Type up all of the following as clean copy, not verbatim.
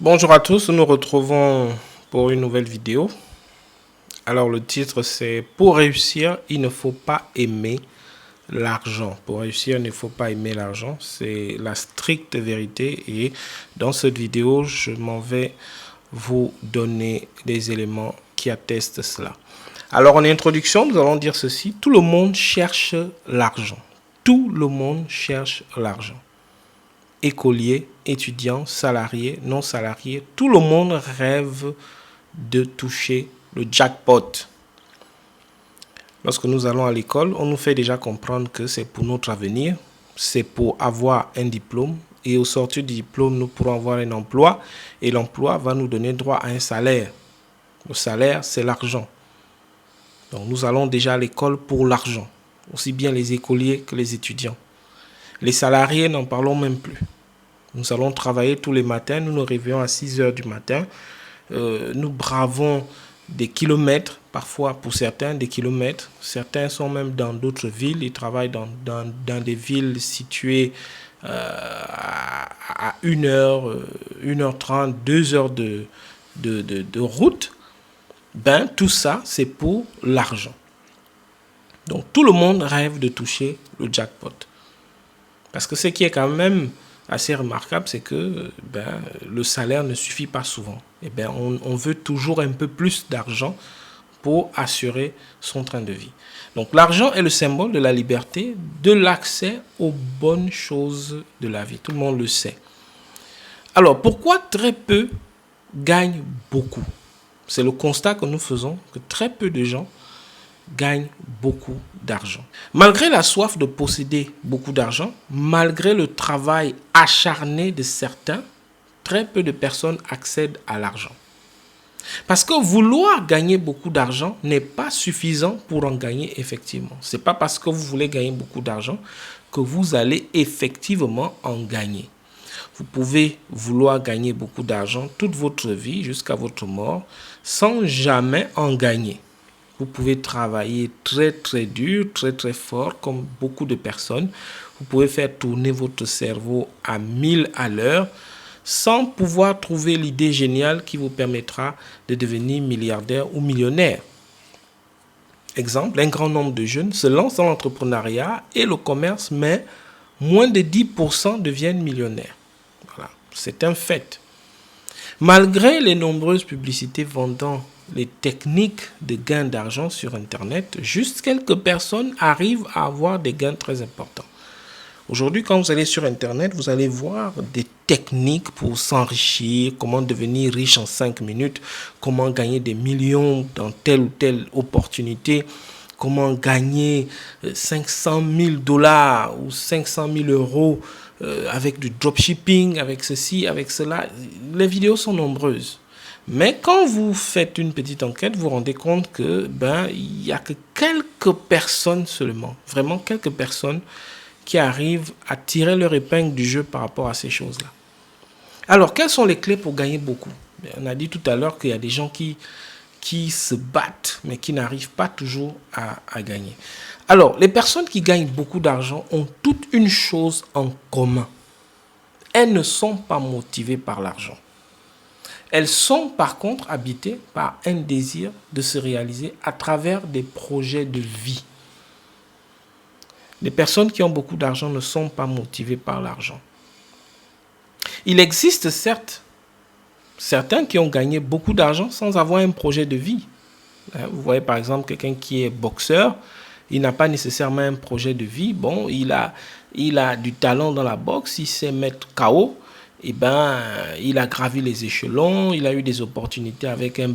Bonjour à tous, nous nous retrouvons pour une nouvelle vidéo. Alors le titre c'est pour réussir, il ne faut pas aimer l'argent. Pour réussir, il ne faut pas aimer l'argent, c'est la stricte vérité et dans cette vidéo, je m'en vais vous donner des éléments qui attestent cela. Alors en introduction, nous allons dire ceci, tout le monde cherche l'argent. Tout le monde cherche l'argent. Écoliers, étudiants, salariés, non salariés, tout le monde rêve de toucher le jackpot. Lorsque nous allons à l'école, on nous fait déjà comprendre que c'est pour notre avenir, c'est pour avoir un diplôme et au sortir du diplôme, nous pourrons avoir un emploi et l'emploi va nous donner droit à un salaire. Le salaire, c'est l'argent. Donc nous allons déjà à l'école pour l'argent, aussi bien les écoliers que les étudiants. Les salariés, n'en parlons même plus. Nous allons travailler tous les matins, nous nous réveillons à 6 heures du matin. Nous bravons des kilomètres, parfois pour certains des kilomètres. Certains sont même dans d'autres villes, ils travaillent dans des villes situées à 1 heure, 1h30, 2 heures de route. Ben, tout ça, c'est pour l'argent. Donc tout le monde rêve de toucher le jackpot. Parce que ce qui est quand même assez remarquable, c'est que le salaire ne suffit pas souvent. Et on veut toujours un peu plus d'argent pour assurer son train de vie. Donc l'argent est le symbole de la liberté, de l'accès aux bonnes choses de la vie. Tout le monde le sait. Alors pourquoi très peu gagnent beaucoup? C'est le constat que nous faisons, que très peu de gens gagnent beaucoup d'argent. Malgré la soif de posséder beaucoup d'argent, malgré le travail acharné de certains, très peu de personnes accèdent à l'argent. Parce que vouloir gagner beaucoup d'argent n'est pas suffisant pour en gagner effectivement. Ce n'est pas parce que vous voulez gagner beaucoup d'argent que vous allez effectivement en gagner. Vous pouvez vouloir gagner beaucoup d'argent toute votre vie jusqu'à votre mort sans jamais en gagner. Vous pouvez travailler très très dur, très très fort comme beaucoup de personnes. Vous pouvez faire tourner votre cerveau à 1000 à l'heure sans pouvoir trouver l'idée géniale qui vous permettra de devenir milliardaire ou millionnaire. Exemple, un grand nombre de jeunes se lancent dans l'entrepreneuriat et le commerce, mais moins de 10% deviennent millionnaires. Voilà, c'est un fait. Malgré les nombreuses publicités vendant les techniques de gain d'argent sur Internet, juste quelques personnes arrivent à avoir des gains très importants. Aujourd'hui, quand vous allez sur Internet, vous allez voir des techniques pour s'enrichir, comment devenir riche en 5 minutes, comment gagner des millions dans telle ou telle opportunité, comment gagner 500 000 $ ou 500 000 € avec du dropshipping, avec ceci, avec cela. Les vidéos sont nombreuses. Mais quand vous faites une petite enquête, vous vous rendez compte que il n'y a que quelques personnes seulement, vraiment quelques personnes qui arrivent à tirer leur épingle du jeu par rapport à ces choses-là. Alors, quelles sont les clés pour gagner beaucoup? On a dit tout à l'heure qu'il y a des gens qui se battent, mais qui n'arrivent pas toujours à gagner. Alors, les personnes qui gagnent beaucoup d'argent ont toute une chose en commun. Elles ne sont pas motivées par l'argent. Elles sont par contre habitées par un désir de se réaliser à travers des projets de vie. Les personnes qui ont beaucoup d'argent ne sont pas motivées par l'argent. Il existe certes certains qui ont gagné beaucoup d'argent sans avoir un projet de vie. Vous voyez par exemple quelqu'un qui est boxeur, il n'a pas nécessairement un projet de vie. Bon, il a du talent dans la boxe, il sait mettre KO. Il a gravi les échelons, il a eu des opportunités avec un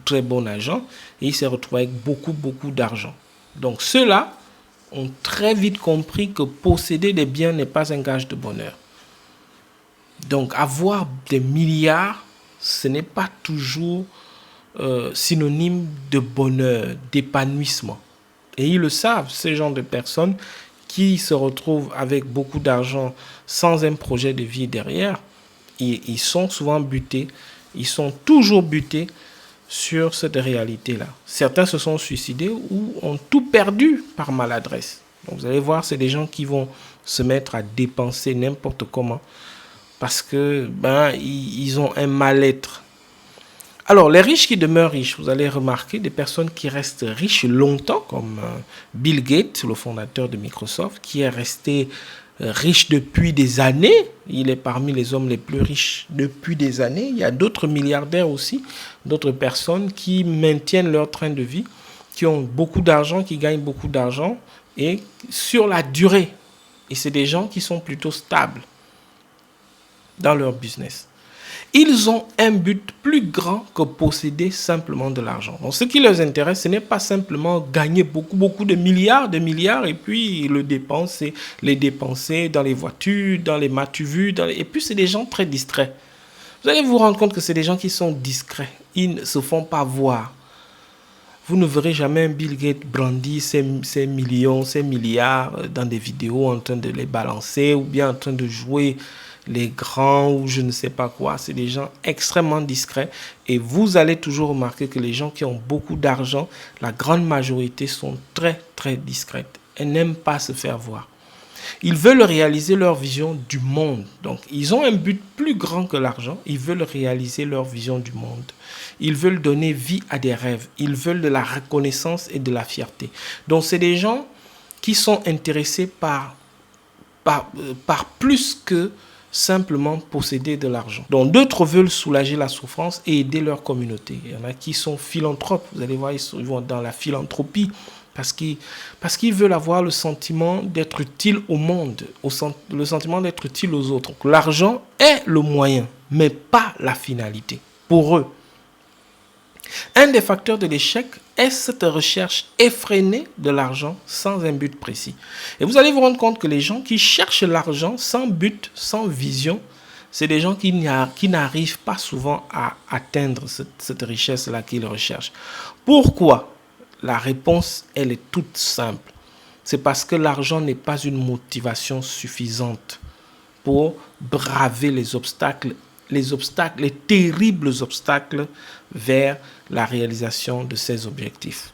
très bon agent et il s'est retrouvé avec beaucoup d'argent. Donc ceux-là ont très vite compris que posséder des biens n'est pas un gage de bonheur. Donc avoir des milliards, ce n'est pas toujours synonyme de bonheur, d'épanouissement. Et ils le savent, ces gens de personnes qui se retrouvent avec beaucoup d'argent sans un projet de vie derrière, ils sont souvent butés, ils sont toujours butés sur cette réalité-là. Certains se sont suicidés ou ont tout perdu par maladresse. Donc vous allez voir, c'est des gens qui vont se mettre à dépenser n'importe comment parce que ils ont un mal-être. Alors, les riches qui demeurent riches, vous allez remarquer des personnes qui restent riches longtemps, comme Bill Gates, le fondateur de Microsoft, qui est resté riche depuis des années. Il est parmi les hommes les plus riches depuis des années. Il y a d'autres milliardaires aussi, d'autres personnes qui maintiennent leur train de vie, qui ont beaucoup d'argent, qui gagnent beaucoup d'argent, et sur la durée. Et c'est des gens qui sont plutôt stables dans leur business. Ils ont un but plus grand que posséder simplement de l'argent. Donc, ce qui les intéresse, ce n'est pas simplement gagner beaucoup de milliards et puis les dépenser dans les voitures, dans les matu-vus. Et puis, c'est des gens très distraits. Vous allez vous rendre compte que c'est des gens qui sont discrets. Ils ne se font pas voir. Vous ne verrez jamais un Bill Gates brandir ses millions, ses milliards dans des vidéos en train de les balancer ou bien en train de jouer les grands ou je ne sais pas quoi. C'est des gens extrêmement discrets et vous allez toujours remarquer que les gens qui ont beaucoup d'argent, la grande majorité sont très discrètes et n'aiment pas se faire voir. Ils veulent réaliser leur vision du monde. Donc, ils ont un but plus grand que l'argent. Ils veulent réaliser leur vision du monde. Ils veulent donner vie à des rêves. Ils veulent de la reconnaissance et de la fierté. Donc, c'est des gens qui sont intéressés par plus que simplement posséder de l'argent. Donc, d'autres veulent soulager la souffrance et aider leur communauté. Il y en a qui sont philanthropes. Vous allez voir, ils vont dans la philanthropie. Parce qu'ils veulent avoir le sentiment d'être utile au monde, le sentiment d'être utile aux autres. L'argent est le moyen, mais pas la finalité, pour eux. Un des facteurs de l'échec est cette recherche effrénée de l'argent sans un but précis. Et vous allez vous rendre compte que les gens qui cherchent l'argent sans but, sans vision, c'est des gens qui n'arrivent pas souvent à atteindre cette richesse-là qu'ils recherchent. Pourquoi ? La réponse, elle est toute simple. C'est parce que l'argent n'est pas une motivation suffisante pour braver les terribles obstacles vers la réalisation de ces objectifs.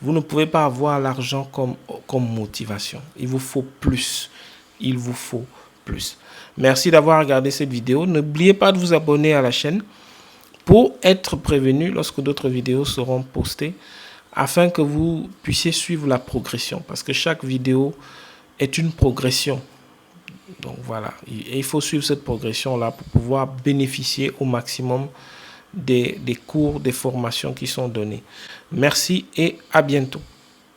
Vous ne pouvez pas avoir l'argent comme motivation. Il vous faut plus. Il vous faut plus. Merci d'avoir regardé cette vidéo. N'oubliez pas de vous abonner à la chaîne pour être prévenu lorsque d'autres vidéos seront postées, afin que vous puissiez suivre la progression, parce que chaque vidéo est une progression. Donc voilà, et il faut suivre cette progression-là pour pouvoir bénéficier au maximum des cours, des formations qui sont données. Merci et à bientôt.